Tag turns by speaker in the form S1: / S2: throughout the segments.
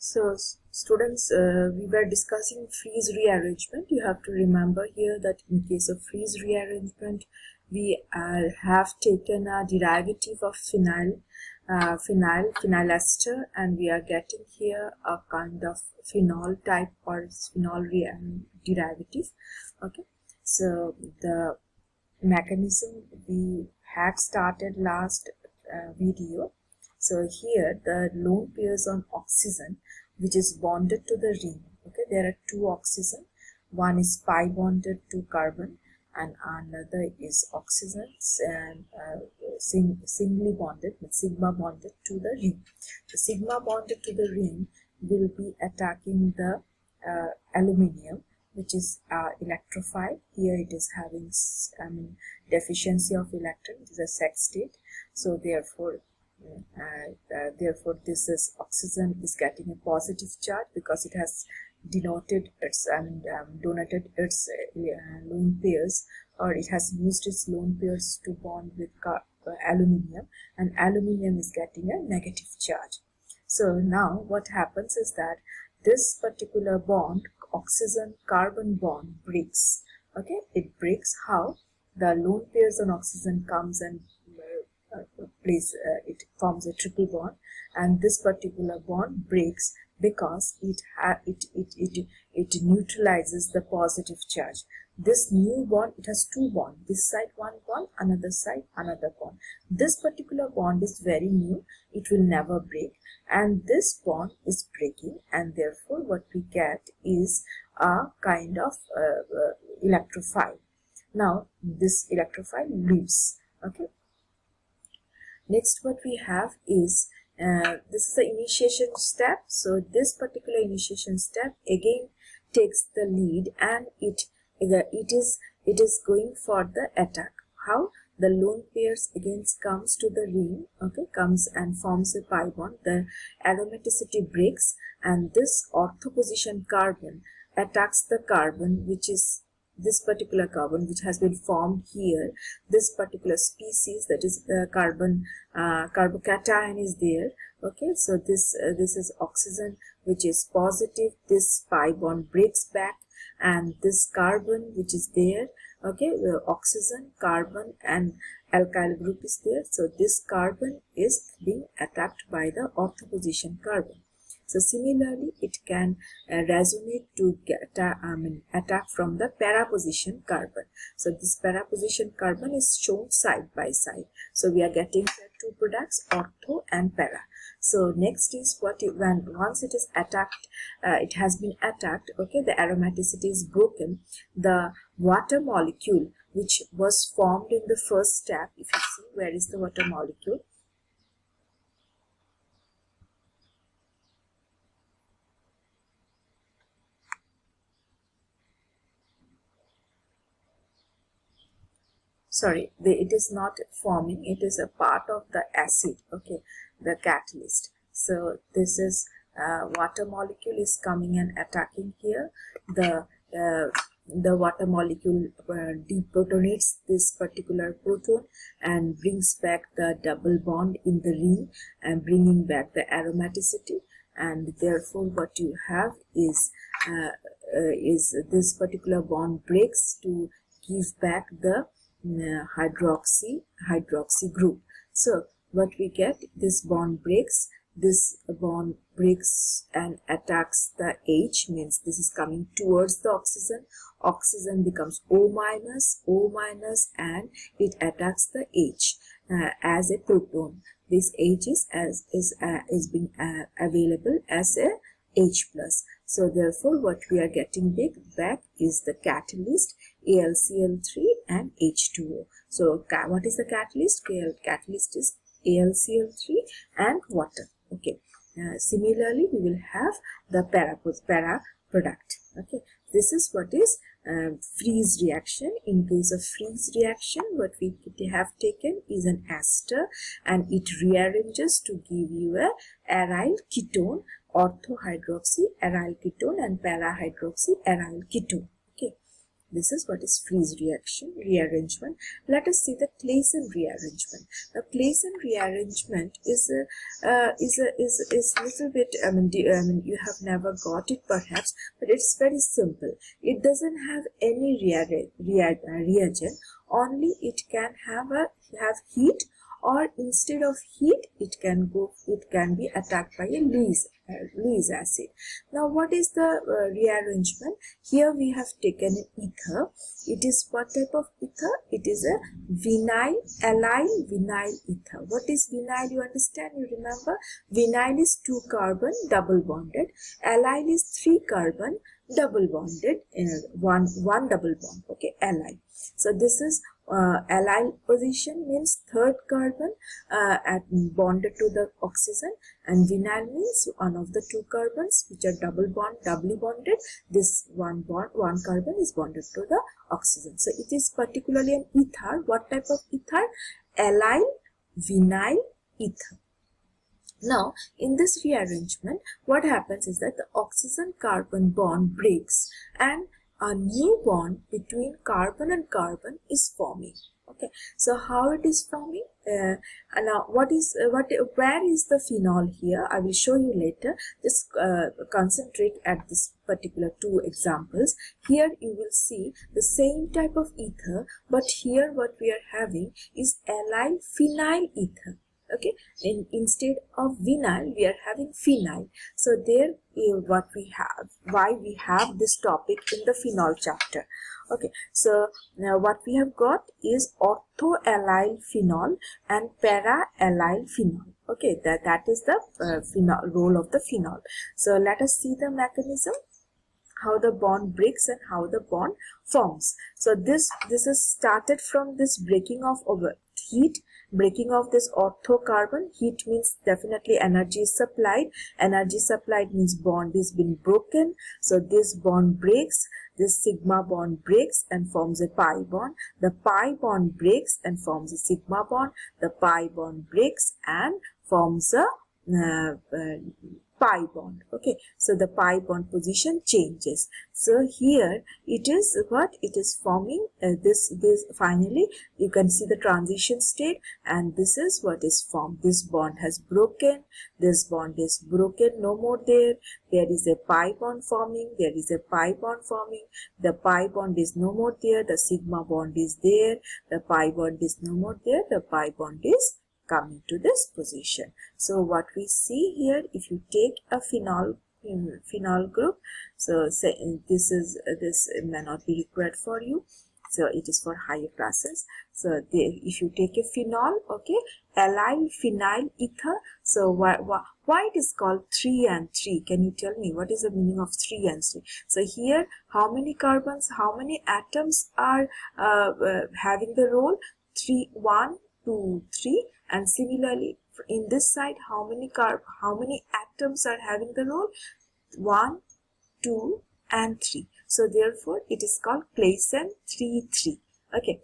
S1: So, students, we were discussing freeze rearrangement. You have to remember here that in case of freeze rearrangement, we have taken a derivative of phenyl ester, and we are getting here a kind of phenol type or phenol derivative. Okay, so the mechanism we had started last video. So here the lone pairs on oxygen which is bonded to the ring. Okay, there are two oxygen. One is pi bonded to carbon and another is oxygen and singly bonded, sigma bonded to the ring. The sigma bonded to the ring will be attacking the aluminium, which is electrified. Here it is having deficiency of electron. It is a set state. So therefore this is oxygen is getting a positive charge because it has denoted its donated its lone pairs, or it has used its lone pairs to bond with aluminium, and aluminium is getting a negative charge. So now what happens is that this particular bond, oxygen carbon bond, breaks. Okay, it breaks. How? The lone pairs on oxygen comes and it forms a triple bond, and this particular bond breaks because it neutralizes the positive charge. This new bond, it has two bonds, this side one bond, another side another bond. This particular bond is very new, it will never break, and this bond is breaking, and therefore what we get is a kind of electrophile. Now this electrophile leaves. Okay, next what we have is this is the initiation step. So this particular initiation step again takes the lead, and it is going for the attack. How? The lone pairs again comes to the ring, okay, comes and forms a pi bond. The aromaticity breaks, and this ortho position carbon attacks the carbon, which is this particular carbon which has been formed here. This particular species, that is carbon carbocation, is there. Okay, so this is oxygen which is positive. This pi bond breaks back, and this carbon which is there, okay, oxygen, carbon and alkyl group is there. So this carbon is being attacked by the ortho position carbon. So similarly, it can resonate to get attack from the para position carbon. So this para position carbon is shown side by side. So we are getting the two products, ortho and para. So next is what once it is attacked, it has been attacked. Okay, the aromaticity is broken. The water molecule which was formed in the first step, if you see, where is the water molecule? Sorry, it is not forming, it is a part of the acid, okay, the catalyst. So this is water molecule is coming and attacking here. The water molecule deprotonates this particular proton and brings back the double bond in the ring and bringing back the aromaticity, and therefore what you have is this particular bond breaks to give back the hydroxy group. So what we get, this bond breaks and attacks the H, means this is coming towards the oxygen becomes O minus, and it attacks the H as a proton. This H is being available as a H plus. So therefore what we are getting back is the catalyst AlCl3 and H2O. So what is the catalyst? Catalyst is AlCl3 and water. Okay. Similarly, we will have the para product. Okay. This is what is freeze reaction. In case of freeze reaction, what we have taken is an ester, and it rearranges to give you a aryl ketone, ortho hydroxy aryl ketone and para hydroxy aryl ketone. Okay. This is what is Freeze rearrangement. Let us see the Claisen rearrangement. The Claisen rearrangement is little bit. I mean, you have never got it perhaps, but it's very simple. It doesn't have any reagent. Only it can have heat, or instead of heat, it can be attacked by a Lewis acid. Now, what is the rearrangement? Here we have taken an ether. It is what type of ether? It is a allyl vinyl ether. What is vinyl? You understand? You remember? Vinyl is 2 carbon double bonded. Allyl is 3 carbon double bonded. One double bond. Okay, allyl. So this is allyl position means 3rd carbon bonded to the oxygen, and vinyl means one of the 2 carbons which are doubly bonded. This one carbon is bonded to the oxygen. So it is particularly an ether. What type of ether? Allyl vinyl ether. Now, in this rearrangement, what happens is that the oxygen-carbon bond breaks and a new bond between carbon and carbon is forming. Okay, so how it is forming? Now, where is the phenol here? I will show you later. Just concentrate at this particular 2 examples. Here you will see the same type of ether, but here what we are having is allyl phenyl ether. Okay, instead of vinyl we are having phenyl. So there why we have this topic in the phenol chapter. Okay, so now what we have got is orthoallyl phenol and para-allyl phenol. Okay, that is the role of the phenol. So let us see the mechanism, how the bond breaks and how the bond forms. So this is started from this breaking of heat, breaking of this ortho carbon. Heat means definitely energy is supplied. Energy supplied means bond is being broken. So this bond breaks, this sigma bond breaks and forms a pi bond. The pi bond breaks and forms a sigma bond. The pi bond breaks and forms a pi bond. Okay, so the pi bond position changes. So here it is what it is forming. This finally you can see the transition state, and this is what is formed. This bond has broken. This bond is broken. No more there. There is a pi bond forming. There is a pi bond forming. The pi bond is no more there. The sigma bond is there. The pi bond is no more there. The pi bond is coming to this position. So what we see here, if you take a phenol group, so say this may not be required for you, so it is for higher classes. So if you take a phenol, okay, allyl phenyl ether, so why it is called 3 and 3? Can you tell me what is the meaning of 3 and 3? So here, how many carbons, how many atoms are having the role? 3, 1, 2, 3. And similarly, in this side, how many atoms are having the role? 1, 2, and 3. So therefore, it is called Claisen 3-3. Okay.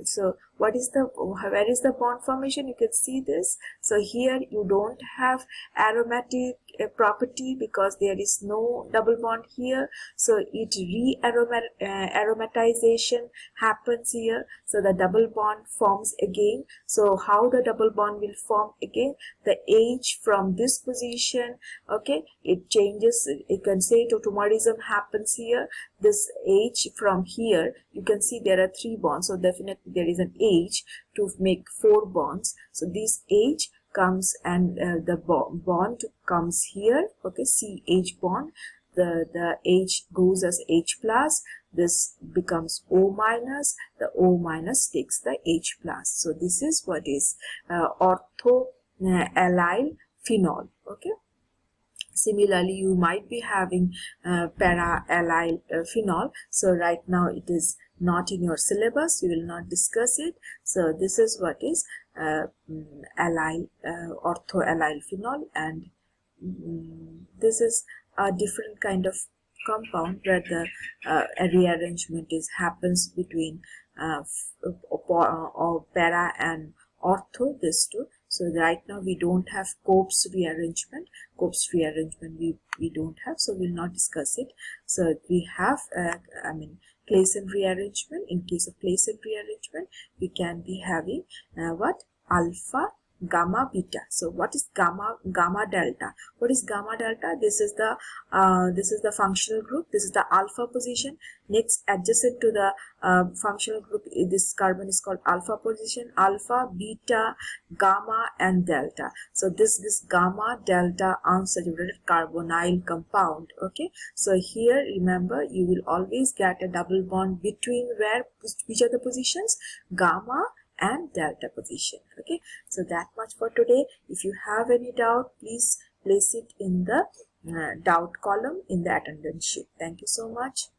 S1: So where is the bond formation? You can see this. So here you don't have aromatic property because there is no double bond here. So it aromatization happens here. So the double bond forms again. So how the double bond will form again? The H from this position, okay, it changes. You can say tautomerism happens here. This H from here, you can see there are 3 bonds. So definitely there is an H to make 4 bonds. So this H comes and the bond comes here. Okay, CH bond. The H goes as H plus. This becomes O minus. The O minus takes the H plus. So this is what is orthoallyl phenol. Okay. Similarly, you might be having para-allyl phenol. So right now it is not in your syllabus. You will not discuss it. So this is what is orthoallyl phenol, and this is a different kind of compound where the rearrangement happens between para and ortho, these two. So right now we don't have Cope's rearrangement. Cope's rearrangement we don't have, so we'll not discuss it. So we have Claisen rearrangement. In case of Claisen rearrangement, we can be having what? Alpha, gamma, beta. So what is gamma delta? What is gamma delta? This is the functional group. This is the alpha position. Next, adjacent to the functional group, this carbon is called alpha position. Alpha, beta, gamma, and delta. So this gamma delta unsaturated carbonyl compound. Okay. So here, remember, you will always get a double bond between which are the positions? Gamma and delta position. Okay, so that much for today. If you have any doubt, please place it in the doubt column in the attendance sheet. Thank you so much.